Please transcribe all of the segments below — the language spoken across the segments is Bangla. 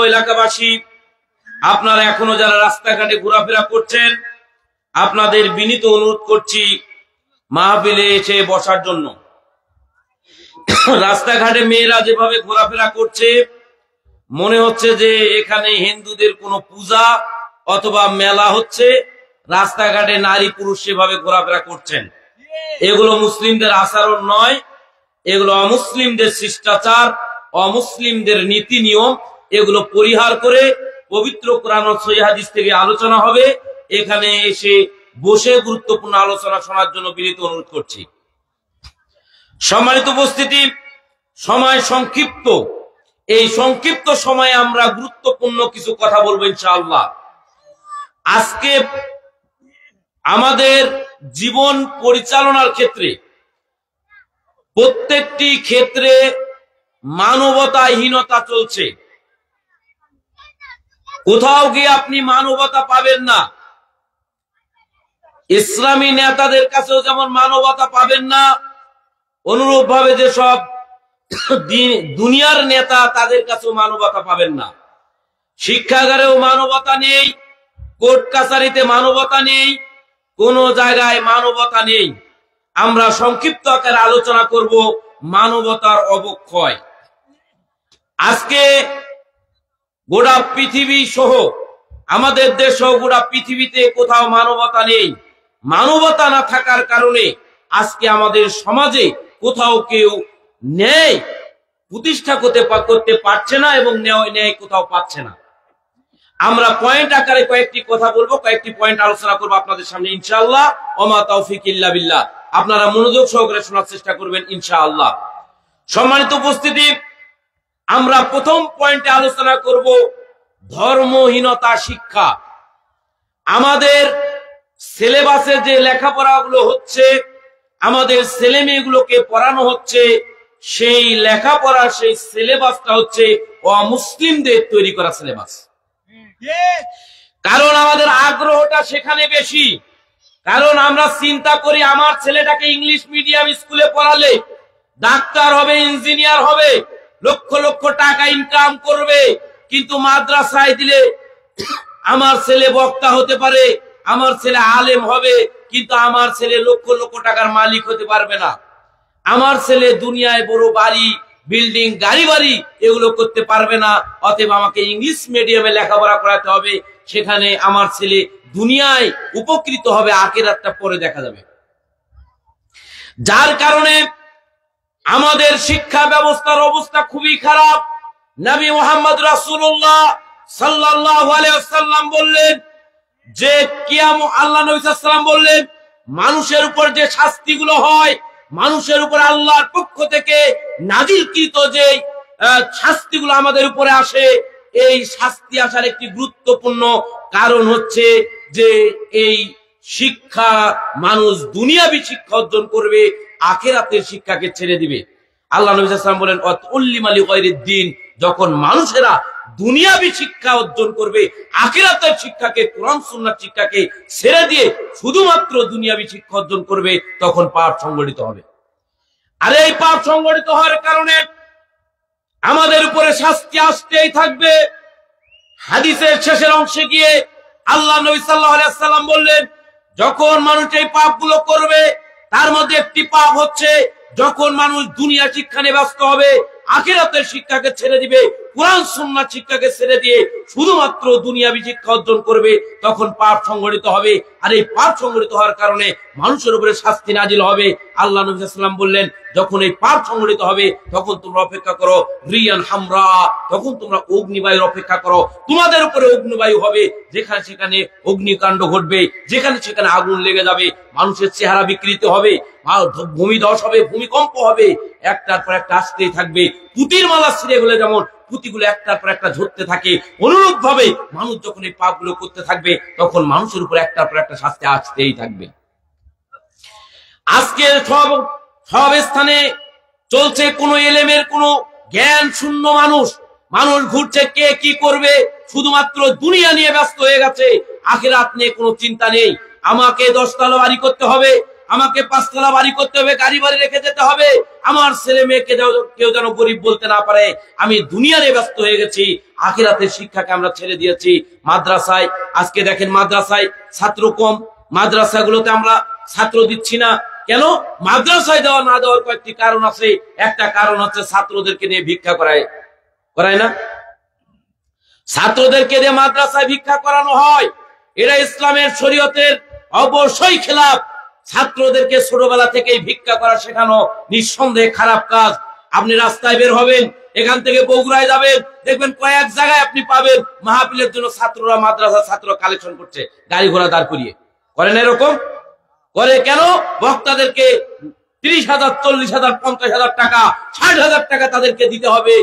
এলাকাবাসী, আপনারা এখনো যারা রাস্তাঘাটে ঘোরাফেরা করছেন, আপনাদের বিনীত অনুরোধ করছি মাহফিলে এসে বসার জন্য। রাস্তাঘাটে মেয়েরা যেভাবে ঘোরাফেরা করছে, মনে হচ্ছে যে এখানে হিন্দুদের কোনো পূজা অথবা মেলা হচ্ছে। রাস্তাঘাটে নারী পুরুষ সেভাবে ঘোরাফেরা করছেন, এগুলো মুসলিমদের আচরণ নয়, এগুলো অমুসলিমদের শিষ্টাচার, অমুসলিমদের নীতি নিয়ম। এগুলো পরিহার করে পবিত্র কোরআন ও সহিহ হাদিস থেকে আলোচনা হবে। এখানে এসে বসে গুরুত্বপূর্ণ আলোচনা শোনার জন্য বিনীত অনুরোধ করছি। সম্মানিত উপস্থিতি, সময় সংক্ষিপ্ত, এই সংক্ষিপ্ত সময়ে আমরা গুরুত্বপূর্ণ কিছু কথা বলবো ইনশাআল্লাহ। আজকে আমাদের জীবন পরিচালনার ক্ষেত্রে প্রত্যেকটি ক্ষেত্রে মানবতাহীনতা চলছে। কোথাও গিয়ে আপনি মানবতা পাবেন না। ইসলামী নেতাদের কাছেও যেমন মানবতা পাবেন না, অনুরূপ ভাবে যেসব দুনিয়ার নেতা তাদের কাছেও মানবতা পাবেন না। শিক্ষাগারেও মানবতা নেই, কোর্ট কাছারিতে মানবতা নেই, কোন জায়গায় মানবতা নেই। আমরা সংক্ষিপ্ত আকারে আলোচনা করব মানবতার অবক্ষয়। আজকে গোটা পৃথিবী সহ আমাদের দেশ সহ গোটা পৃথিবীতে কোথাও মানবতা নেই। মানবতা না থাকার কারণে আজকে আমাদের সমাজে কোথাও কেউ ন্যায় প্রতিষ্ঠা করতে পারছে না এবং ন্যায় কোথাও পাচ্ছে না। আমরা পয়েন্ট আকারে কয়েকটি কথা বলবো, কয়েকটি পয়েন্ট আলোচনা করবো আপনাদের সামনে ইনশাআল্লাহ। ওমা তাওফিক ইল্লা বিল্লাহ। আপনারা মনোযোগ সহকারে শোনার চেষ্টা করবেন ইনশাআল্লাহ। সম্মানিত উপস্থিতি, আমরা প্রথম পয়েন্টে আলোচনা করব ধর্মহীনতা শিক্ষা। আমাদের সিলেবাসে যে লেখাপড়াগুলো হচ্ছে, আমাদের ছেলে মেয়েগুলোকে পড়ানো হচ্ছে, সেই লেখাপড়া, সেই সিলেবাসটা হচ্ছে অমুসলিমদের তৈরি করা সিলেবাস। কারণ আমাদের আগ্রহটা সেখানে বেশি। কারণ আমরা চিন্তা করি আমার ছেলেটাকে ইংলিশ মিডিয়াম স্কুলে পড়ালে ডাক্তার হবে, ইঞ্জিনিয়ার হবে, লক্ষ লক্ষ টাকা ইনকাম করবে। কিন্তু মাদ্রাসায় দিলে আমার ছেলে বক্তা হতে পারে, আমার ছেলে আলেম হবে, কিন্তু আমার ছেলে লক্ষ লক্ষ টাকার মালিক হতে পারবে না। আমার ছেলে দুনিয়ায় বড় বাড়ি, বিল্ডিং, গাড়ি বাড়ি এগুলো করতে পারবে না। অতএব আমাকে ইংলিশ মিডিয়ামে লেখাপড়া করাতে হবে, সেখানে আমার ছেলে দুনিয়ায় উপকৃত হবে, আখিরাতটা পরে দেখা যাবে। যার কারণে আমাদের শিক্ষা ব্যবস্থার অবস্থা খুবই খারাপ। নবী মুহাম্মদ রাসূলুল্লাহ সাল্লাল্লাহু আলাইহি ওয়াসাল্লাম বললেন যে আল্লাহ নবী সাল্লাল্লাহু আলাইহি ওয়াসাল্লাম বললেন, মানুষের উপর যে শাস্তিগুলো হয়, মানুষের উপর আল্লাহর পক্ষ থেকে নাজিলকৃত যে শাস্তিগুলো আমাদের উপরে আসে, এই শাস্তি আসার একটি গুরুত্বপূর্ণ কারণ হচ্ছে যে এই শিক্ষা, মানুষ দুনিয়াবী শিক্ষা অর্জন করবে, আখিরাতের শিক্ষাকে ছেড়ে দিবে। আল্লাহ নবী সাল্লাল্লাহু আলাইহি ওয়াসাল্লাম বলেন, অতুল্লিমা লিগায়রিদ দ্বীন, যখন মানুষেরা দুনিয়াবী শিক্ষা অর্জন করবে, আখিরাতের শিক্ষাকে, কোরআন সুন্নাহ শিক্ষাকে ছেড়ে দিয়ে শুধুমাত্র দুনিয়াবী শিক্ষা অর্জন করবে, তখন পাপ সংগঠিত হবে। আর এই পাপ সংগঠিত হওয়ার কারণে আমাদের উপরে শাস্তি আসতেই থাকবে। হাদিসের শেষের অংশে গিয়ে আল্লাহ নবী সাল্লাল্লাহু আলাইহি ওয়াসাল্লাম বললেন, যখন মানুষ এই পাপগুলো করবে, তার মধ্যে একটি পাপ হচ্ছে যখন মানুষ দুনিয়া শিক্ষা নিয়ে ব্যস্ত হবে, আখিরাতের শিক্ষাকে ছেড়ে দিবে, কোরআন সুন্নাহ শিক্ষাকে ছেড়ে দিয়ে শুধুমাত্র দুনিয়াবী শিক্ষা অর্জন করবে, তখন পাপ সংগঠিত হবে। আর এই পাপ সংগঠিত হওয়ার কারণে মানুষের উপরে শাস্তি নাজিল হবে। আল্লাহ নবী সাল্লাল্লাহু আলাইহি ওয়াসাল্লাম বললেন, যখন এই পাপ সংগঠিত হবে, তখন তোমরা অপেক্ষা করো রিয়ান হামরা, তখন তোমরা অগ্নিবায়ুর অপেক্ষা করো। তোমাদের উপরে অগ্নিবায়ু হবে, যেখানে সেখানে অগ্নিকাণ্ড ঘটবে, যেখানে সেখানে আগুন লেগে যাবে, মানুষের চেহারা বিকৃত হবে, ভূমিধস হবে, ভূমিকম্প হবে, একটার পর একটা আসতেই থাকবে। পুতির মালা ছিঁড়ে গেলে যেমন পুঁতিগুলো একটার পর একটা ঝরতে থাকে, অনুরূপ ভাবে মানুষ যখন এই পাপগুলো করতে থাকবে, তখন মানুষের উপর একটার পর একটা শাস্তি আসতেই থাকবে। আজকে সব স্থানে চলছে কোন এলেমের, কোন জ্ঞান শূন্য মানুষ। মানুষ ঘুরছে কে কি করবে, শুধুমাত্র দুনিয়া নিয়ে ব্যস্ত হয়ে গেছে, আখিরাত নিয়ে কোনো চিন্তা নেই। আমাকে 10 তলা বাড়ি করতে হবে, আমাকে 5 তলা বাড়ি করতে হবে, গাড়ি বাড়ি রেখে যেতে হবে, আমার ছেলে মেয়েকে কেউ যেন গরিব বলতে না পারে। আমি দুনিয়া নিয়ে ব্যস্ত হয়ে গেছি, আখিরাতের শিক্ষাকে আমরা ছেড়ে দিয়েছি মাদ্রাসায়। আজকে দেখেন মাদ্রাসায় ছাত্র কম, মাদ্রাসাগুলোতে আমরা ছাত্র দিচ্ছি না কেন? মাদ্রাসায় দেওয়া না দেওয়ার কয়েকটি কারণ আছে। একটা কারণ হচ্ছে ছাত্রদেরকে নিয়ে ভিক্ষা করায় না, ছাত্রদেরকে দিয়ে মাদ্রাসায় ভিক্ষা করানো হয়। এরা ইসলামের শরীয়তের অবশ্যই খেলাফ। ছাত্রদেরকে ছোটবেলা থেকেই ভিক্ষা করা শেখানো নিঃসন্দেহে খারাপ কাজ। আপনি রাস্তায় বের হবেন, এখান থেকে বগুড়ায় যাবেন, দেখবেন কয়েক জায়গায় আপনি পাবেন মাহফিলের জন্য ছাত্ররা, মাদ্রাসা ছাত্র কালেকশন করছে গাড়ি ঘোড়া দাঁড় করিয়ে। করেন এরকম? করে কেন? বক্তাদেরকে 30,000, 40,000, 50,000 টাকা, 60,000 টাকা তাদেরকে দিতে হবে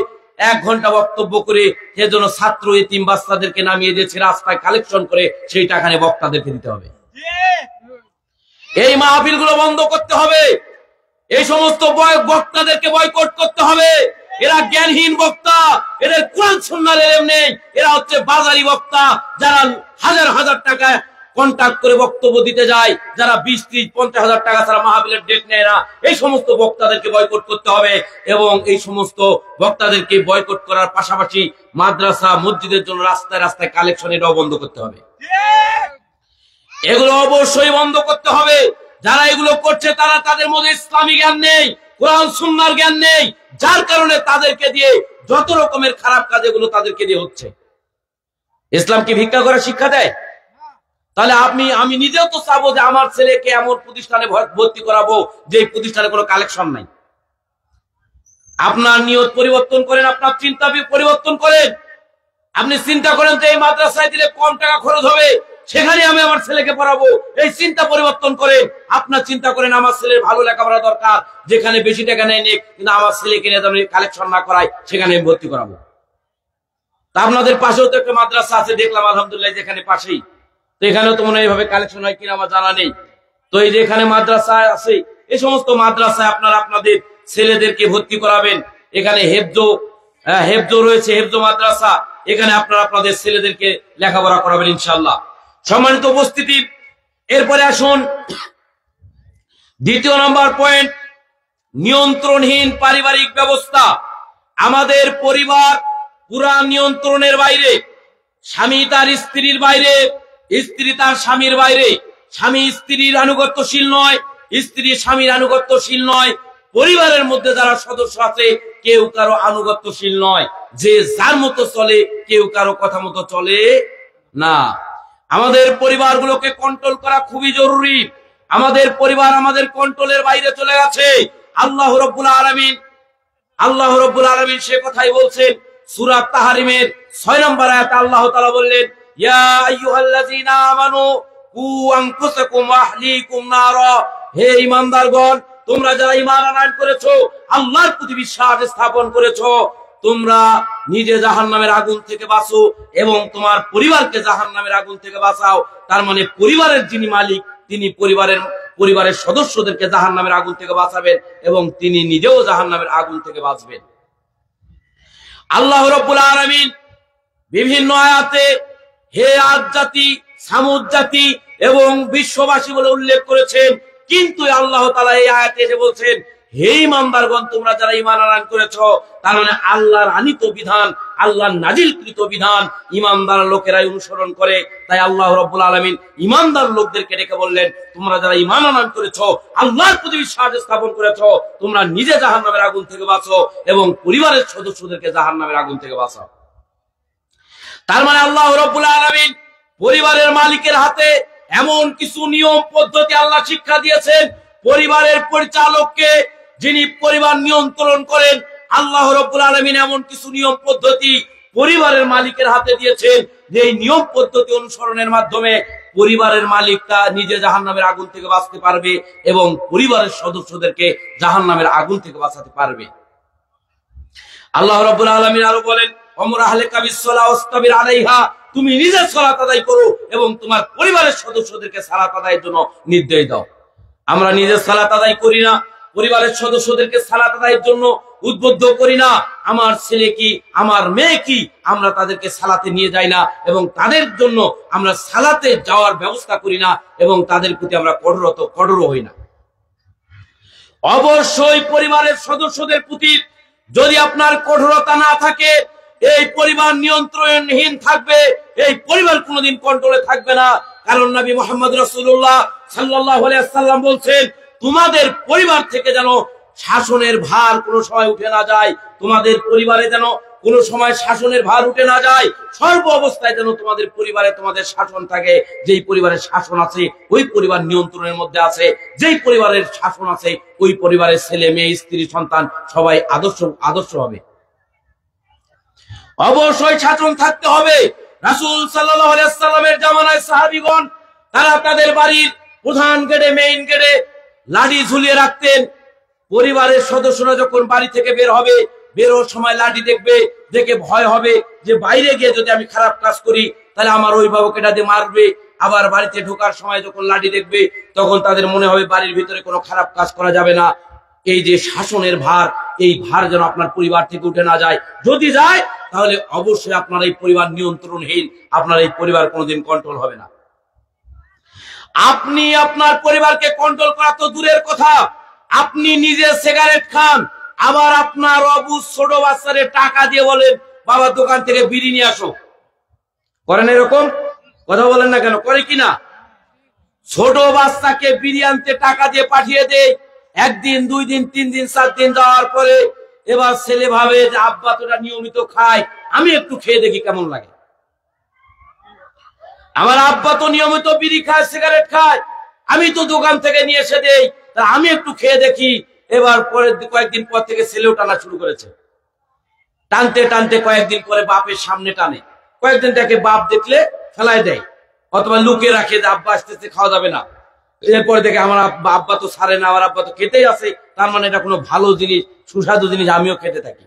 1 ঘন্টা বক্তব্য করে। সেজন্য ছাত্র এতিম বাচ্চাদেরকে নামিয়ে দিয়েছে রাস্তায় কালেকশন করে, সেই টাকা নিয়ে বক্তাদেরকে দিতে হবে। এই মাহফিল গুলো বন্ধ করতে হবে। এই সমস্ত বক্তাদেরকে বয়কট করতে হবে। এরা জ্ঞানহীন বক্তা, এদের কোরআন সুন্নাহর ইলম নেই। এরা হচ্ছে বাজারি বক্তা, যারা হাজার হাজার টাকা কন্ট্যাক্ট করে বক্তব্য দিতে যায়, যারা 20, 30, 50,000 টাকা ছাড়া মাহফিলের ডেট নেয় না। এই সমস্ত বক্তাদেরকে বয়কট করতে হবে এবং এই সমস্ত বক্তাদেরকে বয়কট করার পাশাপাশি মাদ্রাসা মসজিদের জন্য রাস্তায় রাস্তায় কালেকশন এটাও বন্ধ করতে হবে। এগুলো অবশ্যই বন্ধ করতে হবে। যারা এগুলো করছে তারা, তাদের মধ্যে ইসলামী জ্ঞান নেই, কোরআন সুন্নাহর জ্ঞান নেই, যার কারণে তাদেরকে দিয়ে যত রকমের খারাপ কাজ এগুলো তাদেরকে দিয়ে হচ্ছে। ইসলাম কি ভিক্ষা করার শিক্ষা দেয়? তাহলে আমি নিজেও তো চাবো যে আমার ছেলেকে এমন প্রতিষ্ঠানে ভর্তি করাবো যে প্রতিষ্ঠানে কোনো কালেকশন নাই। আপনার নিয়ত পরিবর্তন করেন, আপনার চিন্তা পরিবর্তন করেন। আপনি চিন্তা করেন যে এই মাদ্রাসায় দিলে কম টাকা খরচ হবে, সেখানে আমি আমার ছেলেকে পড়াবো। এই চিন্তা পরিবর্তন করেন। আপনার চিন্তা করেন আমার ছেলের ভালো লেখাপড়া দরকার, যেখানে বেশি টাকা নেই নিক, কিন্তু আমার ছেলেকে নিয়ে আমি কালেকশন না করাই, সেখানে আমি ভর্তি করাবো। তা আপনাদের পাশেও তো একটা মাদ্রাসা আছে দেখলাম, আলহামদুলিল্লাহ, যেখানে পাশেই। তো এখানেও তো মনে হয় এইভাবে কালেকশন হয় কিনা আমার জানা নেই। তো এই যে এখানে মাদ্রাসা আছে, এই সমস্ত মাদ্রাসায় আপনারা আপনাদের ছেলেদেরকে ভর্তি করাবেন। এখানে হেফজো রয়েছে, হেফজো মাদ্রাসা, এখানে আপনারা আপনাদের ছেলেদেরকে লেখাপড়া করাবেন ইনশাআল্লাহ। সম্মানিত উপস্থিতি, এরপরে আসুন দ্বিতীয় নম্বর পয়েন্ট, নিয়ন্ত্রণহীন পারিবারিক ব্যবস্থা। আমাদের পরিবার পুরা নিয়ন্ত্রণের বাইরে। স্বামী তার স্ত্রীর বাইরে, স্ত্রী তার স্বামীর বাইরে। স্বামী স্ত্রীর আনুগত্যশীল নয়, স্ত্রী স্বামীর আনুগত্যশীল নয়। পরিবারের মধ্যে যারা সদস্য আছে কেউ কারো আনুগত্যশীল নয়, যে যার মতো চলে, কেউ কারো কথা মতো চলে না। আমাদের পরিবারগুলোকে কন্ট্রোল করা খুবই জরুরি। আমাদের পরিবার আমাদের কন্ট্রোলের বাইরে চলে গেছে। আল্লাহ রাব্বুল আলামিন সে কথাই বলছেন সূরা তাহরিমের 6 নম্বর আয়াতে আল্লাহ তাআলা বললেন, ইয়া আইয়ুহাল্লাযীনা আমানু কু আনফুসাকুম ওয়া আহলিকুম নারা। হে ঈমানদারগণ, তোমরা যারা ঈমান আনয়ন করেছো, আল্লাহর প্রতি বিশ্বাস স্থাপন করেছো, তোমরা নিজে জাহান্নামের আগুন থেকে বাঁচো এবং তোমার পরিবারকে জাহান্নামের আগুন থেকে বাঁচাও। তার মানে পরিবারের যিনি মালিক, তিনি পরিবারের সদস্যদেরকে জাহান্নামের আগুন থেকে বাঁচাবেন এবং তিনি নিজেও জাহান্নামের আগুন থেকে বাঁচবেন। আল্লাহ রাব্বুল আলামিন বিভিন্ন আয়াতে হে আদ জাতি, সামুদ জাতি এবং বিশ্ববাসী বলে উল্লেখ করেছেন, কিন্তু আল্লাহ তাআলা এই আয়াতে এসে বলছেন, হে ঈমানদারগণ, তোমরা যারা ঈমান আনয়ন করেছো, তার মানে আল্লাহর আনিত বিধান, আল্লাহর নাজিলকৃত বিধান ঈমানদার লোকেরাই অনুসরণ করে। তাই আল্লাহ রাব্বুল আলামিন ঈমানদার লোকদেরকে ডেকে বললেন, তোমরা যারা ঈমান আনয়ন করেছো, আল্লাহর প্রতি বিশ্বাস স্থাপন করেছো, তোমরা নিজে জাহান্নামের আগুন থেকে বাঁচো এবং পরিবারের সদস্যদেরকে জাহান্নামের আগুন থেকে বাঁচাও। তার মানে আল্লাহ রাব্বুল আলামিন পরিবারের মালিকের হাতে এমন কিছু নিয়ম পদ্ধতি আল্লাহ শিক্ষা দিয়েছেন। পরিবারের পরিচালককে, যিনি পরিবার নিয়ন্ত্রণ করেন, আল্লাহ রাব্বুল আলামিন এমন কিছু নিয়ম পদ্ধতি পরিবারের মালিকের হাতে দিয়েছেন, যে এই নিয়ম পদ্ধতি অনুসরণের মাধ্যমে পরিবারের মালিকটা নিজে জাহান্নামের আগুন থেকে বাঁচতে পারবে এবং পরিবারের সদস্যদেরকে জাহান্নামের আগুন থেকে বাঁচাতে পারবে। আল্লাহ রাব্বুল আলামিন আরো বলেন, ওমর আহলাকা বিসসালাহ ওয়াসতাবির আলাইহা, তুমি নিজে সালাত আদায় করো এবং তোমার পরিবারের সদস্যদেরকে সালাত আদায়ের জন্য নির্দেশ দাও। আমরা নিজে সালাত আদায় করি না, পরিবারের সদস্যদেরকে সালাত আদায়ের জন্য উদ্বুদ্ধ করি না। আমার ছেলে কি, আমার মেয়ে কি, আমরা তাদেরকে সালাতে নিয়ে যাই না এবং তাদের জন্য আমরা সালাতে যাওয়ার ব্যবস্থা করি না এবং তাদের প্রতি আমরা কঠোর হই না। অবশ্যই পরিবারের সদস্যদের প্রতি যদি আপনার কঠোরতা না থাকে, এই পরিবার নিয়ন্ত্রণহীন থাকবে, এই পরিবার কোনোদিন কন্ট্রোলে থাকবে না। কারণ নবী মুহাম্মদ রাসূলুল্লাহ সাল্লাল্লাহু আলাইহি ওয়াসাল্লাম বলছেন, তোমাদের পরিবার থেকে যেন শাসনের ভার কোনো সময় উঠে না যায়, তোমাদের পরিবারে যেন কোনো সময় শাসনের ভার উঠে না যায়, সর্ব অবস্থায় যেন তোমাদের পরিবারে তোমাদের শাসন থাকে। যেই পরিবারের শাসন আছে ওই পরিবার নিয়ন্ত্রণের মধ্যে আছে, যেই পরিবারের শাসন আছে ওই পরিবারের ছেলে মেয়ে স্ত্রী সন্তান সবাই আদর্শ হবে। অবশ্যই শাসন থাকতে হবে। রাসূল সাল্লাল্লাহু আলাইহি ওয়াসাল্লামের জামানায় সাহাবীগণ তারা তাদের বাড়ির প্রধান গেটে মেইন গেটে লাঠি ঝুলিয়ে রাখতেন। পরিবারের সদস্যরা যখন বাড়ি থেকে বের হবে, বেরোর সময় লাঠি দেখবে, দেখে ভয় হবে যে বাইরে গিয়ে যদি আমি খারাপ কাজ করি তাহলে আমার অভিভাবক এটা দিয়ে মারবে। আবার বাড়িতে ঢোকার সময় যখন লাঠি দেখবে তখন তাদের মনে হবে বাড়ির ভিতরে কোনো খারাপ কাজ করা যাবে না। এই যে শাসনের ভার, এই ভার যেন আপনার পরিবার থেকে উঠে না যায়। যদি যায় তাহলে অবশ্যই আপনার এই পরিবার নিয়ন্ত্রণহীন, আপনার এই পরিবার কোনোদিন কন্ট্রোল হবে না। আপনি আপনার পরিবারকে কন্ট্রোল করা তো দূরের কথা, আপনি নিজে সিগারেট খান, আবার আপনার অবুঝ ছোট বাচ্চারে টাকা দিয়ে বলেন বাবা দোকান থেকে বিড়ি নিয়ে আসো। করেন এরকম? কথা বলেন না কেন? করে কিনা? ছোট বাচ্চাকে বিড়ি আনতে টাকা দিয়ে পাঠিয়ে দেয়, একদিন 2 দিন 3 দিন 4 দিন যাওয়ার পরে এবার ছেলে ভাবে যে আব্বা তোরা নিয়মিত খায়, আমি একটু খেয়ে দেখি কেমন লাগে। আমার আব্বা তো নিয়মিত বিড়ি খায়, সিগারেট খায়, আমি তো দোকান থেকে নিয়ে এসে দেই, তা আমি একটু খেয়ে দেখি। এবার পরে কয়েকদিন পর থেকে ছেলেও টানা শুরু করেছে। টানতে টানতে কয়েকদিন পরে বাপের সামনে টানে, কয়েকদিন তাকে বাপ দেখলে ফেলায় দেয় অথবা লুকে রাখে যে আব্বা আসতেছে খাওয়া যাবে না। এরপরে দেখে আমার আব্বা তো ছাড়ে না, আমার আব্বা তো খেতেই আছে, তার মানে এটা কোনো ভালো জিনিস, সুস্বাদু জিনিস, আমিও খেতে থাকি।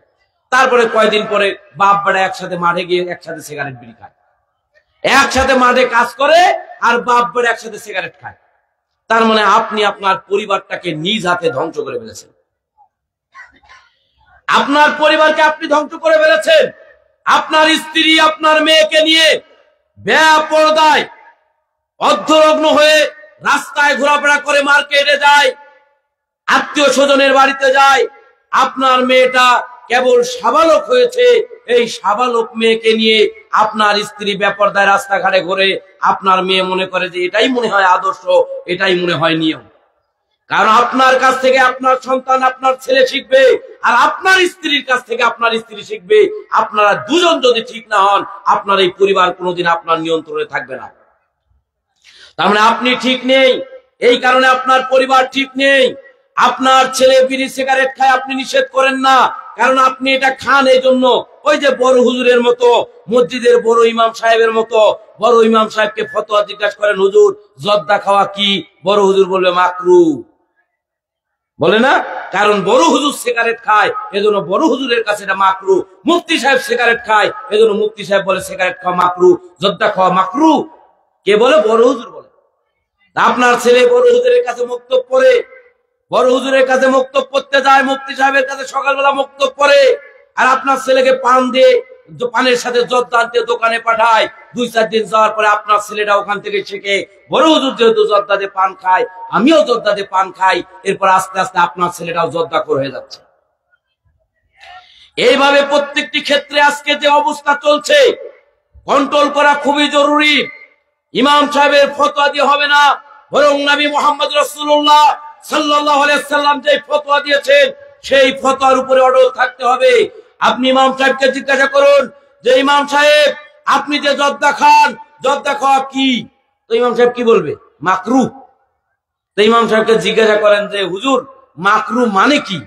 তারপরে কয়েকদিন পরে বাপ বেড়া একসাথে মাঠে গিয়ে একসাথে সিগারেট বিড়ি খায়, একসাথে মাঠে কাজ করে আর বাপ বেড়া একসাথে সিগারেট খায়। তার মানে আপনি আপনার পরিবারটাকে নিজ হাতে ধ্বংস করে ফেলেছেন। আপনার পরিবারকে আপনি ধ্বংস করে ফেলেছেন। আপনার স্ত্রী আপনার মেয়েকে নিয়ে বেপরদায় অর্ধনগ্ন হয়ে রাস্তায় ঘোরাফেরা করে, মার্কেটে যায়, আত্মীয় স্বজনের বাড়িতে যায়। আপনার মেয়েটা কেবল সাবালক হয়েছে, এই সাবালক মেয়েকে নিয়ে আপনার স্ত্রী বেপরদায় রাস্তাঘাটে ঘুরে। আপনার মেয়ে মনে করে যে এটাই মনে হয় আদর্শ, এটাই মনে হয় নিয়ম। কারণ আপনার কাছ থেকে আপনার সন্তান, আপনার ছেলে শিখবে, আর আপনার স্ত্রীর কাছ থেকে আপনার স্ত্রী শিখবে। আপনারা দুজন যদি ঠিক না হন, আপনার এই পরিবার কোনোদিন আপনার নিয়ন্ত্রণে থাকবে না। তার মানে আপনি ঠিক নেই, এই কারণে আপনার পরিবার ঠিক নেই। আপনার ছেলে বিড়ি সিগারেট খায়, আপনি নিষেধ করেন না, কারণ আপনি এটা খান। এই জন্য ওই যে বড় হুজুরের মতো, মসজিদের বড় ইমাম সাহেবের মতো, বড় ইমাম সাহেবকে ফতোয়া জিজ্ঞাসা করেন, হুজুর জর্দা খাওয়া কি? বড় হুজুর বলবে মাকরু, বলে না? কারণ বড় হুজুর সিগারেট খায়, এজন্য বড় হুজুরের কাছে এটা মাকরু। মুফতি সাহেব সিগারেট খায়, এজন্য মুফতি সাহেব বলে সিগারেট খাওয়া মাকরু, জর্দা খাওয়া মাকরু। কে বলে? বড় হুজুর বলে। আপনার ছেলে বড় হুজুরের কাছে মুক্তব পড়ে, বড় হুজুরের কাছে মুক্তব পড়তে যায়, মুফতি সাহেবের কাছে সকালবেলা মুক্তব পড়ে, আর আপনার ছেলেকে পান দিয়ে, পানের সাথে জর্দা আনতে দোকানে পাঠায়। 2-4 দিন যাওয়ার পরে আপনার ছেলেটা ওখান থেকে শিখে, বড় হুজুর যেহেতু জর্দা দিয়ে পান খায়, আমিও জর্দা দিয়ে পান খাই। এরপর আস্তে আস্তে আপনার ছেলেটাও জর্দাখোর হয়ে যাচ্ছে। এইভাবে প্রত্যেকটি ক্ষেত্রে আজকে যে অবস্থা চলছে, কন্ট্রোল করা খুবই জরুরি। ইমাম সাহেবের ফতোয়া দিয়ে হবে না, বরং নবী মুহাম্মদ রাসূলুল্লাহ সাল্লাল্লাহু আলাইহি ওয়াসাল্লাম যে ফতোয়া দিয়েছেন সেই ফতোয়ার উপরে অটল থাকতে হবে। আপনি ইমাম সাহেবকে জিজ্ঞাসা করুন যে ইমাম সাহেব আপনি যে জর্দা খান, জর্দা খাওয়া কি? তো ইমাম সাহেব কি বলবে? মাকরু। তো ইমাম সাহেবকে জিজ্ঞাসা করেন যে হুজুর মাকরু মানে কি?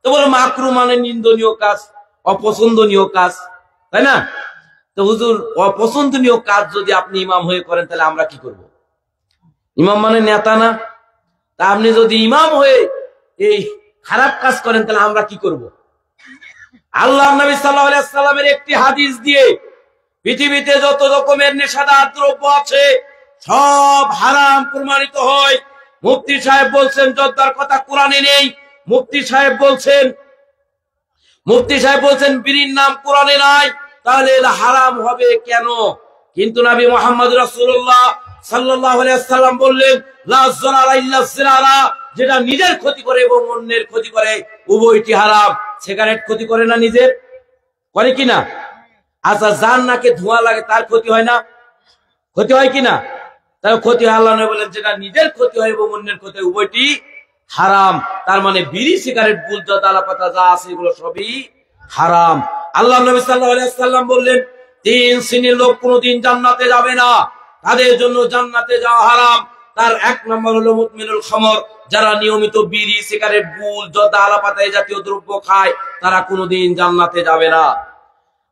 তো বলে মাকরু মানে নিন্দনীয় কাজ, অপছন্দনীয় কাজ, তাই না? তো হুজুর অপছন্দনীয় কাজ যদি আপনি ইমাম হয়ে করেন তাহলে আমরা কি করব? ইমাম মানে নেতা না? তা আপনি যদি ইমাম হয়ে এই খারাপ কাজ করেন তাহলে আমরা কি করব? আল্লাহর নবী সাল্লাল্লাহু আলাইহি ওয়াসাল্লামের একটি হাদিস দিয়ে পৃথিবীতে যত রকমের নেশাদার দ্রব্য আছে সব হারাম প্রমাণিত হয়। মুফতি সাহেব বলছেন জর্দার কথা কোরআনে নেই, মুফতি সাহেব বলছেন বিড়ির নাম কোরআনে নাই, তাহলে এটা হারাম হবে কেন? কিন্তু নবী মুহাম্মদ রাসূলুল্লাহ সাল্লাল্লাহু আলাইহি ওয়াসাল্লাম বললেন লা যারারা ইল্লা যারারা, যেটা নিজের ক্ষতি করে এবং অন্যের ক্ষতি করে উভয়টি হারাম। সিগারেট ক্ষতি করে না নিজের? করে কিনা? আচ্ছা যার নাকে ধোঁয়া লাগে তার ক্ষতি হয় না? ক্ষতি হয় কিনা? তার ক্ষতি হয়। আল্লাহ নবী বলেন যেটা নিজের ক্ষতি হয় এবং অন্যের ক্ষতি হয় উভয়টি হারাম। তার মানে বিড়ি সিগারেট গুল দালা পাতা যা আছে এগুলো সবই হারাম। আল্লাহ নবী সাল্লাল্লাহু আলাইহি ওয়াসাল্লাম বললেন 3 শ্রেণীর লোক কোনোদিন জান্নাতে যাবে না, তাদের জন্য জান্নাতে যাওয়া হারাম। তার 1 নম্বর হলো মুদমিনুল খামর, যারা নিয়মিত বিড়ি সিগারেট গুল জর্দা আলাপাতা এই জাতীয় দ্রব্য খায় তারা কোনোদিন জান্নাতে যাবে না।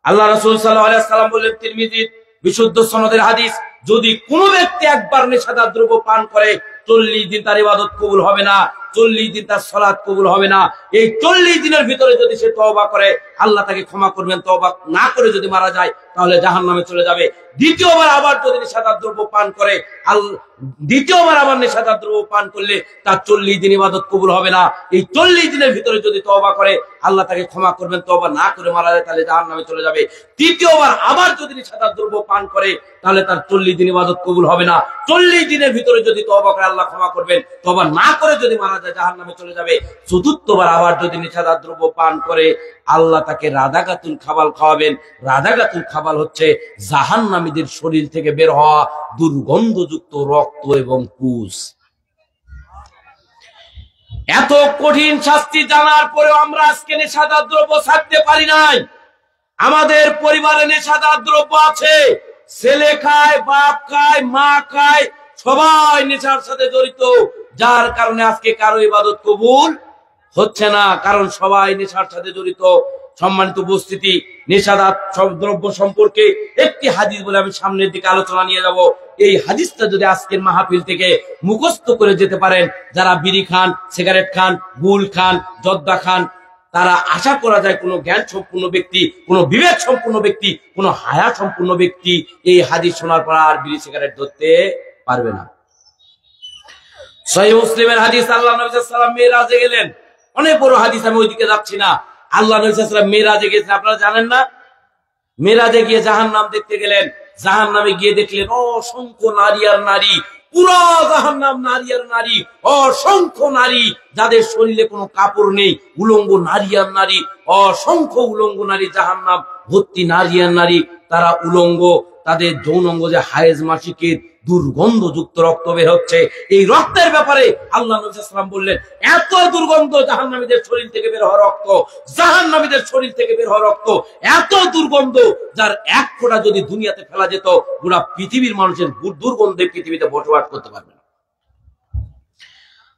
আল্লাহ রাসূল সাল্লাল্লাহু আলাইহি ওয়াসাল্লাম বললেন, তিরমিজির বিশুদ্ধ সনদের হাদিস, যদি কোনো ব্যক্তি একবার নেশাদার দ্রব্য পান করে 40 দিন তার ইবাদত কবুল হবে না, 40 দিন তার সালাত কবুল হবে না। এই 40 দিনের ভিতরে যদি সে তওবা করে আল্লাহ তাকে ক্ষমা করবেন, তওবা না করে যদি মারা যায় তাহলে জাহান্নামে চলে যাবে। দ্বিতীয়বার আবার যদি নেশাদার দ্রব্য পান করে দ্বিতীয়বার আবার নেশাদার দ্রব্য পান করলে তার 40 দিন ইবাদত কবুল হবে না। এই 40 দিনের ভিতরে যদি তওবা করে আল্লাহ তাকে ক্ষমা করবেন, তওবা না করে মারা যায় তাহলে জাহান্নামে চলে যাবে। তৃতীয়বার আবার যদি নেশাদার দ্রব্য পান করে তাহলে তার 40 দিন ইবাদত কবুল হবে না। 40 দিনের ভিতরে যদি তওবা করে আল্লাহ ক্ষমা করবেন, তওবা না করে যদি মারা যায় জাহান্নামে চলে যাবে। চতুর্থবার আবার যদি নেশাদার দ্রব্য পান করে আল্লাহ তাকে রাদাগাতুল খাবাল খাওয়াবেন। রাদাগাতুল খাবাল হচ্ছে জাহান্নামীদের শরীর থেকে বের হওয়া দুর্গন্ধযুক্ত রক্ত এবং পুজ। এত কঠিন শাস্তি জানার পরেও আমরা আজকে নেশাদার দ্রব্য ছাড়তে পারি নাই। আমাদের পরিবারে নেশাদার দ্রব্য আছে, ছেলে খায়, বাপ খায়, মা খায়, সবাই নেশার সাথে জড়িত, যার কারণে আজকে কারো ইবাদত কবুল হচ্ছে না, কারণ সবাই নেশার সাথে জড়িত। সম্মানিত উপস্থিতি, নেশাদার সব দ্রব্য সম্পর্কে একটি হাদিস বলে আমি সামনের দিকে আলোচনা নিয়ে যাব। এই হাদিসটা যদি আজকের মাহফিল থেকে মুখস্থ করে যেতে পারেন, যারা বিড়ি খান, সিগারেট খান, গুল খান, জর্দা খান, তারা আশা করা যায় কোনো জ্ঞান সম্পূর্ণ ব্যক্তি, কোনো বিবেক সম্পূর্ণ ব্যক্তি, কোনো হায়া সম্পূর্ণ ব্যক্তি এই হাদিস শোনার পর আর বিড়ি সিগারেট ধরতে পারবে না। সহিহ মুসলিমের হাদিস, আল্লাহ নবী সাল্লাল্লাহু আলাইহি ওয়াসাল্লাম মেরাজে গেলেন। অনেক বড় হাদিস, আমি ওইদিকে যাচ্ছি না। আল্লাহ নবী সাল্লাল্লাহু আলাইহি ওয়াসাল্লাম মেরাজে গেছেন, আপনারা জানেন না? মেরাজে গিয়ে জাহান্নাম দেখতে গেলেন। জাহান্নামে গিয়ে দেখলেন অসংখ্য নারী আর নারী, পুরো জাহান্নাম নারী আর নারী, অসংখ্য নারী যাদের শরীরে কোনো কাপড় নেই, উলঙ্গ নারী আর নারী, অসংখ্য উলঙ্গ নারী, জাহান্নাম ভর্তি নারী আর নারী, তারা উলঙ্গ, তাদের যৌনাঙ্গ যে হায়েজ মাসিকের দুর্গন্ধযুক্ত রক্ত বের হচ্ছে। এই রক্তের ব্যাপারে আল্লাহ নবী সাল্লাল্লাহু আলাইহি ওয়াসাল্লাম বললেন, এত দুর্গন্ধ জাহান্নামীদের শরীর থেকে বের হওয়া রক্ত, জাহান্নামীদের শরীর থেকে বের হওয়া রক্ত এত দুর্গন্ধ, যার এক ফোঁটা যদি দুনিয়াতে ফেলা যেত পুরা পৃথিবীর মানুষের দুর্গন্ধে পৃথিবীতে বসবাস করতে পারবে না।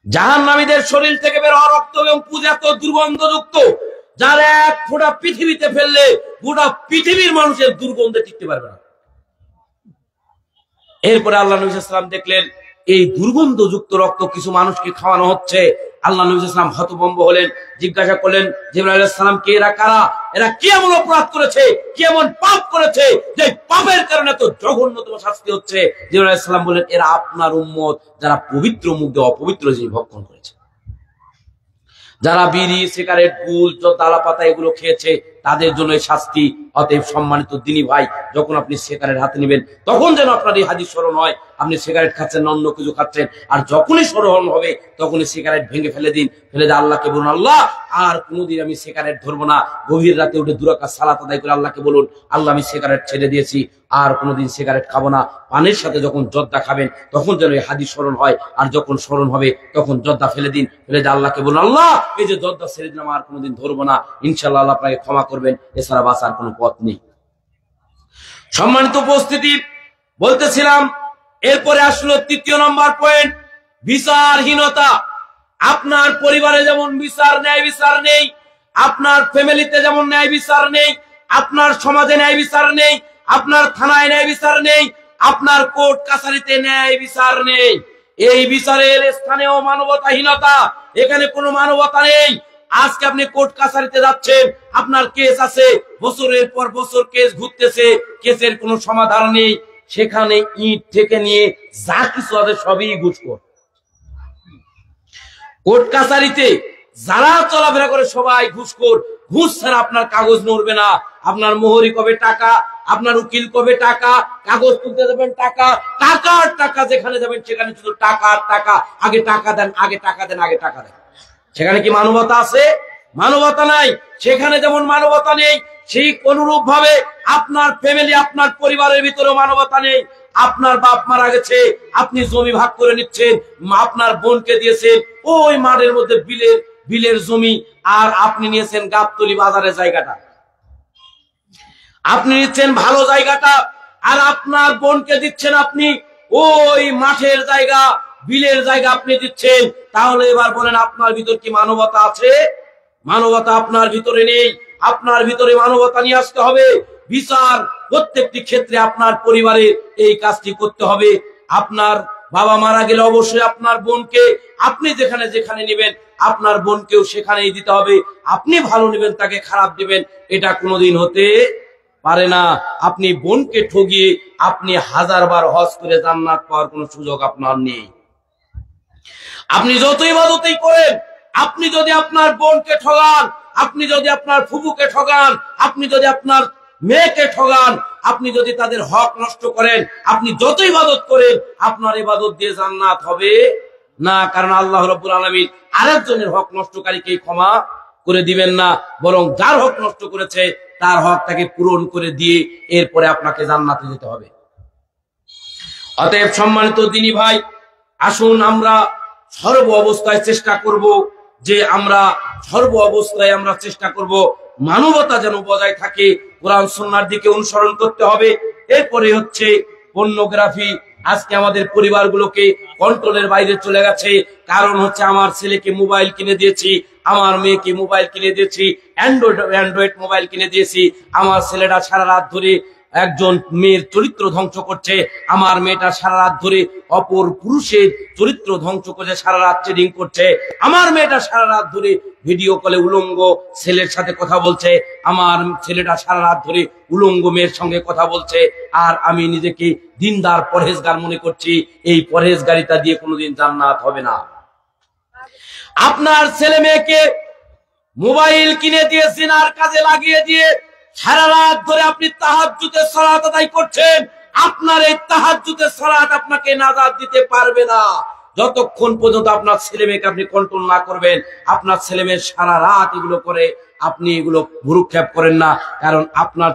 জাহান্নামীদের শরীর থেকে বের হওয়া রক্ত এবং পুজ এত দুর্গন্ধযুক্ত, যার এক ফোঁটা পৃথিবীতে ফেললে গোটা পৃথিবীর মানুষের দুর্গন্ধে টিকতে পারবে না। এরপরে আল্লাহ নবী সাল্লাল্লাহু আলাইহি ওয়াসাল্লাম দেখলেন এই দুর্গন্ধযুক্ত রক্ত কিছু মানুষকে খাওয়ানো হচ্ছে। আল্লাহ নবী সাল্লাল্লাহু আলাইহি ওয়াসাল্লাম হতভম্ব হলেন, জিজ্ঞাসা করলেন, জিবরাইল আলাইহিস সালাম কে, এরা কারা? এরা কি এমন অপরাধ করেছে, কি এমন পাপ করেছে যে পাপের কারণে তো জঘন্যতম শাস্তি হচ্ছে? জিবরাইল আলাইহিস সালাম বললেন, এরা আপনার উম্মত, যারা পবিত্র মুখ দিয়ে অপবিত্র জিনিস ভক্ষণ করেছে, যারা বিড়ি সিগারেট গুল জর্দা পাতা এগুলো খেয়েছে, তাদের জন্য এই শাস্তি। অতএব সম্মানিত দিনী ভাই, যখন আপনি সিগারেট হাতে নেবেন তখন যেন আপনার এই হাদিস স্মরণ হয়, আপনি সিগারেট খাচ্ছেন না অন্য কিছু খাচ্ছেন, আর যখনই স্মরণ হবে তখনই সিগারেট ভেঙে ফেলে দিন, ফেলে দিয়ে আল্লাহকে বলুন, আল্লাহ আর কোনোদিন আমি সিগারেট ধরবো না। গভীর রাতে উঠে 2 রাকাত সালাত আদায় করে আল্লাহকে বলুন, আল্লাহ আমি সিগারেট ছেড়ে দিয়েছি, আর কোনোদিন সিগারেট খাবো না। পানের সাথে যখন জর্দা খাবেন তখন যেন এই হাদিস স্মরণ হয়, আর যখন স্মরণ হবে তখন জর্দা ফেলে দিন, ফেলে দিয়ে আল্লাহকে বলুন, আল্লাহ এই যে জর্দা ছেড়ে দিলাম আর কোনোদিন ধরবো না, ইনশাআল্লাহ আল্লাহ আপনাকে ক্ষমা করবেন, এছাড়া বাঁচার কোনো পথ নেই। সম্মানিত উপস্থিতি, বলতেছিলাম এরপরে আসলো 3য় নম্বর পয়েন্ট, বিচারহীনতা। আপনার পরিবারে যেমন ন্যায় বিচার নেই, আপনার ফ্যামিলিতে যেমন ন্যায় বিচার নেই, আপনার সমাজে ন্যায় বিচার নেই, আপনার থানায় ন্যায় বিচার নেই, আপনার কোর্ট কাছারিতে ন্যায় বিচার নেই। এই বিচারের স্থানেও মানবতাহীনতা, এখানে কোনো মানবতা নেই। আজকে আপনি কোর্ট কাছারিতে যাচ্ছেন, আপনার কেস আছে, বছরের পর বছর কেস ঘুরতেছে, কেসের কোনো সমাধান নেই। সেখানে ইট থেকে নিয়ে যা কিছু আছে সবই ঘুষখোর। কোর্ট কাছারিতে যারা চলাফেরা করে সবাই ঘুষখোর। ঘুষ ছাড়া আপনার কাগজ নড়বে না। আপনার মোহরি কবে টাকা, আপনার উকিল কবে টাকা, কাগজ তুলতে যাবেন টাকা, টাকার টাকা, যেখানে যাবেন সেখানে শুধু টাকার টাকা। আগে টাকা দেন, আগে টাকা দেন, আগে টাকা দেন। সেখানে কি মানবতা আছে? মানবতা নাই। সেখানে যেমন মানবতা নেই, ঠিক অনুরূপ ভাবে আপনার ফ্যামিলি, আপনার পরিবারের ভিতরে মানবতা নেই। আপনার বাপ মারা গেছে, আপনি জমি ভাগ করে নিচ্ছেন, আপনার বোনকে দিয়েছেন ওই মাঠের মধ্যে বিলের জমি, আর আপনি নিয়েছেন গাবতলী বাজারের জায়গাটা, আপনি নিচ্ছেন ভালো জায়গাটা, আর আপনার বোনকে দিচ্ছেন আপনি ওই মাঠের জায়গা, বিলের জায়গা আপনি দিচ্ছেন। তাহলে এবার বলেন আপনার ভিতর কি মানবতা আছে? মানবতা আপনার ভিতরে নেই। আপনার ভিতরে মানবতা নিয়ে আসতে হবে। বিচার প্রত্যেকটি ক্ষেত্রে আপনার পরিবারে এই কাজটি করতে হবে। আপনার বাবা মারা গেলে অবশ্যই আপনার বোনকে আপনি যেখানে যেখানে নেবেন আপনার বোনকেও সেখানেই দিতে হবে। আপনি ভালো নেবেন, তাকে খারাপ দিবেন, এটা কোনোদিন হতে পারে না। আপনি বোনকে ঠগিয়ে আপনি 1000 বার হজ করে জান্নাত পাওয়ার কোনো সুযোগ আপনার নেই। আপনি যত ইবাদতই করেন, আপনি যদি আপনার বোনকে ঠগান, আপনি যদি আপনার ফুফুকে ঠগান, আপনি যদি আপনার মেয়েকে ঠগান, আপনি যদি তাদের হক নষ্ট করেন, আপনি যত ইবাদত করেন আপনার ইবাদত দিয়ে জান্নাত হবে না। কারণ আল্লাহ রাব্বুল আলামিন আরেকজনের হক নষ্টকারীকে ক্ষমা করে দিবেন না, বরং যার হক নষ্ট করেছে তার হক তাকে পূরণ করে দিয়ে এরপরে আপনাকে জান্নাতে যেতে হবে। অতএব সম্মানিত দিনী ভাই, আসুন আমরা সর্ব অবস্থায় চেষ্টা করব যে আমরা সর্ব অবস্থায় আমরা চেষ্টা করব মানবতা যেন বজায় থাকে, কোরআন সুন্নাহর দিকে অনুসরণ করতে হবে। এরপরে হচ্ছে পর্নোগ্রাফি। আজকে আমাদের পরিবারগুলোকে কন্ট্রোলের বাইরে চলে গেছে। কারণ হচ্ছে আমার ছেলেকে মোবাইল কিনে দিয়েছি, আমার মেয়েকে মোবাইল কিনে দিয়েছি, অ্যান্ড্রয়েড মোবাইল কিনে দিয়েছি। আমার ছেলেটা সারা রাত ধরে একজন মেয়ের চরিত্র ধ্বংস করছে, আমার মেয়েটা সারা রাত ধরে অপর পুরুষের চরিত্র ধ্বংস করছে, সারা রাত ট্রেডিং করছে, আমার মেয়েটা সারা রাত ধরে ভিডিও কলে উলঙ্গ ছেলের সাথে কথা বলছে, আমার ছেলেটা সারা রাত ধরে উলঙ্গ মেয়ের সঙ্গে কথা বলছে, আর আমি নিজেকে দিনদার পরহেজগার মনে করছি। এই পরহেজগারিতা দিয়ে কোনোদিন জান্নাত হবে না। আপনার ছেলে মেয়েকে মোবাইল কিনে দিয়েছেন আর কাজে লাগিয়ে দিয়ে সারা রাত ধরে আপনি তাহাজ্জুদের সালাত আদায় করছেন। আপনার এই তাহাজ্জুদের সালাত আপনাকে নাজাত দিতে পারবে না যতক্ষণ পর্যন্ত আপনার ছেলে মেয়েকে আপনি কন্ট্রোল না করবেন। আপনার ছেলে মেয়ে সারা রাত এগুলো করে, আপনি এগুলো ভুরুক্ষেপ করেন না। কারণ আপনার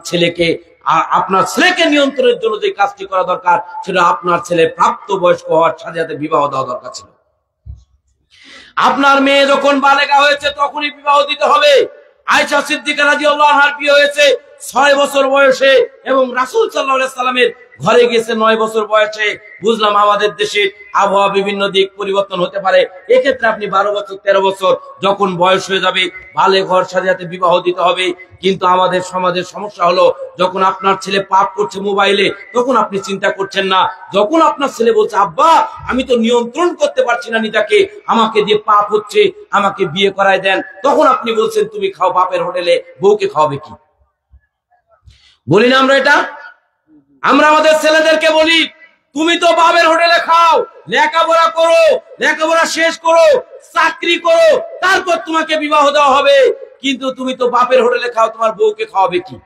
ছেলেকে নিয়ন্ত্রণের জন্য যে কাজটি করা দরকার সেটা আপনার ছেলে প্রাপ্ত বয়স্ক হওয়ার সাথে সাথে বিবাহ দেওয়া দরকার ছিল। আপনার মেয়ে যখন বালেগা হয়েছে তখনই বিবাহ দিতে হবে। আয়েশা সিদ্দিকা রাদিয়াল্লাহু আনহার বিয়ে হয়েছে 6 বছর বয়সে এবং রাসূল সাল্লাল্লাহু আলাইহি সাল্লামের ঘরে গেছে 9 বছর বয়সে। বুঝলাম আমাদের দেশে আবহাওয়া বিভিন্ন দিক পরিবর্তন হতে পারে, এক্ষেত্রে আপনি 12 বছর 13 বছর যখন বয়স হয়ে যাবে বালে ঘর সাথে সাথে বিবাহ দিতে হবে। কিন্তু আমাদের সমাজের সমস্যা হলো যখন আপনার ছেলে পাপ করছে মোবাইলে তখন আপনি চিন্তা করছেন না। যখন আপনার ছেলে বলছে আব্বা আমি তো নিয়ন্ত্রণ করতে পারছি না নিজেকে, আমাকে দিয়ে পাপ হচ্ছে, আমাকে বিয়ে করায় দেন, তখন আপনি বলছেন তুমি খাও বাপের হোটেলে, বউকে খাওয়াবে কি? বলি না আমরা এটা? আমরা আমাদের ছেলেদেরকে বলি তুমি তো বাপের হোটেলে খাও, লেখাপড়া করো, লেখাপড়া শেষ করো, চাকরি করো, তারপর তোমাকে বিবাহ দেওয়া হবে, কিন্তু তুমি তো বাপের হোটেলে খাও, তোমার বউকে খাওয়াবে কি?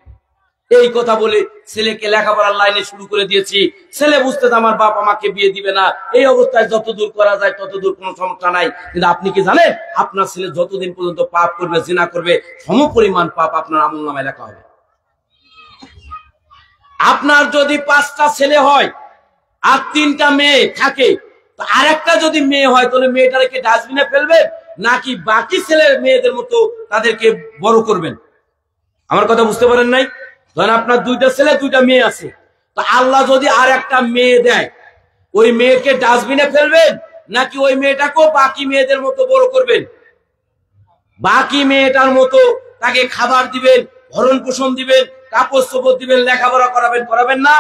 এই কথা বলে ছেলেকে লেখাপড়ার লাইনে শুরু করে দিয়েছি। ছেলে বুঝতে আমার বাপ আমাকে বিয়ে দিবে না। এই অবস্থায় যত দূর করা যায় তত দূর কোনো সমস্যা নাই। কিন্তু আপনি কি জানেন আপনার ছেলে যতদিন পর্যন্ত পাপ করবে, জিনা করবে, সমপরিমাণ পাপ আপনার আমলনামায় লেখা হবে। আপনার যদি 5টা ছেলে হয় আর 3টা মেয়ে থাকে, তো আরেকটা যদি মেয়ে হয় তাহলে মেয়েটাকে ডাস্টবিনে ফেলবেন নাকি বাকি ছেলের মেয়েদের মতো তাদেরকে বড় করবেন? আমার কথা বুঝতে পারেন নাই? ধরেন আপনার 2টা ছেলে 2টা মেয়ে আছে, তো আল্লাহ যদি আর একটা মেয়ে দেয় ওই মেয়েকে ডাস্টবিনে ফেলবেন নাকি ওই মেয়েটাকেও বাকি মেয়েদের মতো বড় করবেন? বাকি মেয়েটার মতো তাকে খাবার দিবেন, ভরণ পোষণ দিবেন, কাপড় চোপড় দিবেন, লেখাপড়া করাবেন, করাবেন না?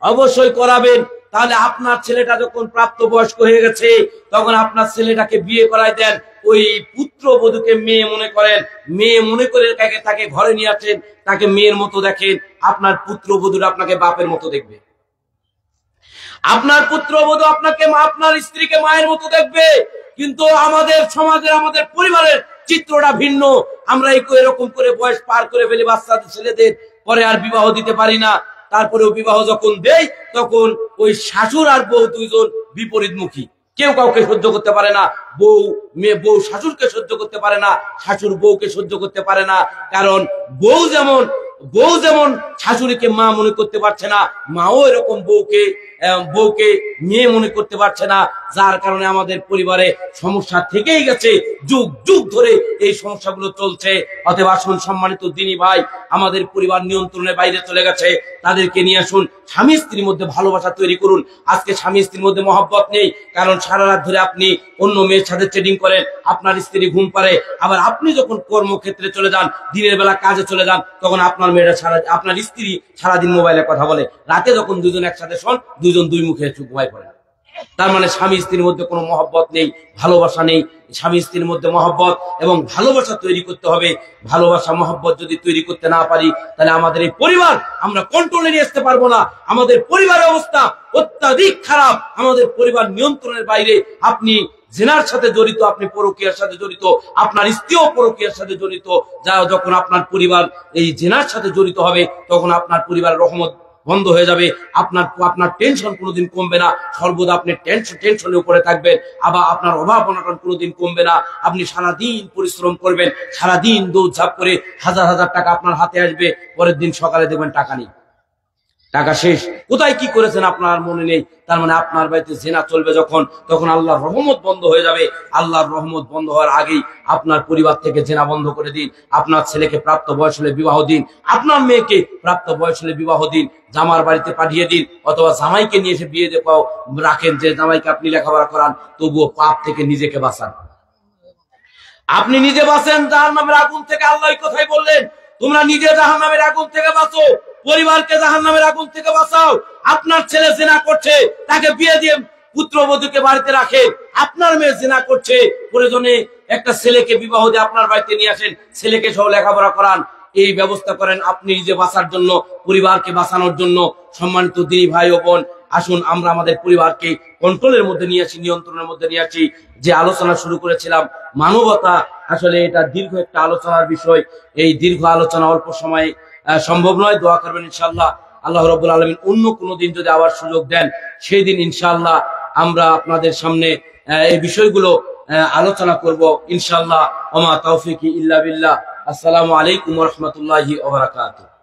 অবশ্যই করাবেন। তাহলে আপনার ছেলেটা যখন প্রাপ্তবয়স্ক হয়ে গেছে তখন আপনার ছেলেটাকে বিয়ে করায় দেন, ওই পুত্রবধূকে মেয়ে মনে করেন, মেয়ে মনে করে তাকে ঘরে নিয়ে আসেন, তাকে মেয়ের মতো দেখেন, আপনার পুত্রবধূরা আপনাকে বাপের মতো দেখবে। আপনার পুত্রবধূ আপনাকে আপনার স্ত্রীকে মায়ের মতো দেখবে। কিন্তু আমাদের সমাজের, আমাদের পরিবারের চিত্রটা ভিন্ন। আমরা এরকম করে বয়স পার করে ফেলি বাচ্চাদের, ছেলেদের, পরে আর বিবাহ দিতে পারি না। তারপরেও বিবাহ যখন দেই তখন ওই শাশুড় আর বউ দুইজন বিপরীতমুখী, কেউ কাউকে সহ্য করতে পারে না। বউ শাশুড়কে সহ্য করতে পারে না, শাশুড় বউকে সহ্য করতে পারে না। কারণ বউ যেমন বউ যেমন শাশুড়িকে মা মনে করতে পারছে না, মাও এরকম বউকে মেয়ে মনে করতে পারছে না, যার কারণে আমাদের পরিবারে সমস্যা থেকেই গেছে, যুগ যুগ ধরে এই সমস্যাগুলো চলছে। অতএব আসুন সম্মানিত দিনী ভাই, আমাদের পরিবার নিয়ন্ত্রণের বাইরে চলে গেছে, তাদেরকে নিয়ে আসুন, স্বামী স্ত্রীর মধ্যে ভালোবাসা তৈরি করুন। আজকে স্বামী স্ত্রীর মধ্যে মহব্বত নেই, কারণ সারা রাত ধরে আপনি অন্য মেয়ের সাথে চেটিং করেন, আপনার স্ত্রী ঘুম পারে, আবার আপনি যখন কর্মক্ষেত্রে চলে যান, দিনের বেলা কাজে চলে যান, তখন আপনার মেয়েরা আপনার স্ত্রী সারাদিন মোবাইলে কথা বলে, রাতে যখন দুজন একসাথে শোন, দুজন দুই মুখে ঘুমায় পড়ে। তার মানে স্বামী স্ত্রীর মধ্যে কোনো মহব্বত নেই, ভালোবাসা নেই। স্বামী স্ত্রীর মধ্যে মহব্বত এবং ভালোবাসা তৈরি করতে হবে। ভালোবাসা মহব্বত যদি তৈরি করতে না পারি, তাহলে আমাদের এই পরিবার আমরা কন্ট্রোলে নিয়ে আসতে পারবো না। আমাদের পরিবারের অবস্থা অত্যাধিক খারাপ, আমাদের পরিবার নিয়ন্ত্রণের বাইরে। আপনি জিনার সাথে জড়িত, আপনি পরকীয়ার সাথে জড়িত, আপনার স্ত্রীও পরকীয়ার সাথে জড়িত। যখন আপনার পরিবার এই জিনার সাথে জড়িত হবে, তখন আপনার পরিবারের রহমত বন্ধ হয়ে যাবে। আপনার টেনশন কোনোদিন কমবে না, সর্বদা আপনি টেনশনের উপরে থাকবেন। আবার আপনার অভাব অনটন কোনোদিন কমবে না। আপনি সারাদিন পরিশ্রম করবেন, সারাদিন দৌড়ঝাঁপ করে হাজার হাজার টাকা আপনার হাতে আসবে, পরের দিন সকালে দেখবেন টাকা নেই, টাকা শেষ, কোথায় কি করেছেন আপনার মনে নেই। তার মানে আপনার বাড়িতে জিনা চলবে যখন, তখন আল্লাহর রহমত বন্ধ হয়ে যাবে। আল্লাহর রহমত বন্ধ হওয়ার আগেই আপনার পরিবার থেকে জিনা বন্ধ করে দিন। আপনার ছেলেকে প্রাপ্ত বয়স হলে বিবাহ দিন, আপনার মেয়েকে প্রাপ্ত বয়স হলে বিবাহ দিন, জামার বাড়িতে পাঠিয়ে দিন, অথবা জামাইকে নিয়ে এসে বিয়ে দেওয়াও রাখেন, যে জামাইকে আপনি লেখাপড়া করান, তবুও পাপ থেকে নিজেকে বাঁচান। আপনি নিজে বাঁচেন জাহান্নামের আগুন থেকে। আল্লাহ কোথায় বললেন, তোমরা নিজে জাহান্নামের আগুন থেকে বাঁচো, পরিবারকে জাহান্নামের আগুন থেকে বাঁচাও। আপনার ছেলে জিনা করছে, তাকে বিয়ে দিয়ে পুত্রবধূকে বাড়িতে রাখে। আপনার মেয়ে জিনা করছে, প্রয়োজনে একটা ছেলেকে বিবাহ দিয়ে আপনার বাড়িতে নিয়ে আসেন, ছেলেকে সহ লেখাপড়া করান। এই ব্যবস্থা করেন আপনি নিজে বাঁচার জন্য, পরিবারকে বাঁচানোর জন্য। সম্মানিত দিনী ভাই ও বোন, আসুন আমরা আমাদের পরিবারকে কন্ট্রোলের মধ্যে নিয়ে আসি, নিয়ন্ত্রণের মধ্যে নিয়ে আসি। যে আলোচনা শুরু করেছিলাম মানবতা, আসলে এটা দীর্ঘ একটা আলোচনার বিষয়। এই দীর্ঘ আলোচনা অল্প সময়ে সম্ভব নয়। দোয়া করবেন ইনশাআল্লাহ, আল্লাহ রাব্বুল আলামিন অন্য কোনো দিন যদি আবার সুযোগ দেন, সেই দিন ইনশাআল্লাহ আমরা আপনাদের সামনে এই বিষয়গুলো আলোচনা করব ইনশাআল্লাহ। ওমা তাওফিকি ইল্লা বিল্লাহ। আসসালামু আলাইকুম ওয়া রাহমাতুল্লাহি ওয়া বারাকাতুহু।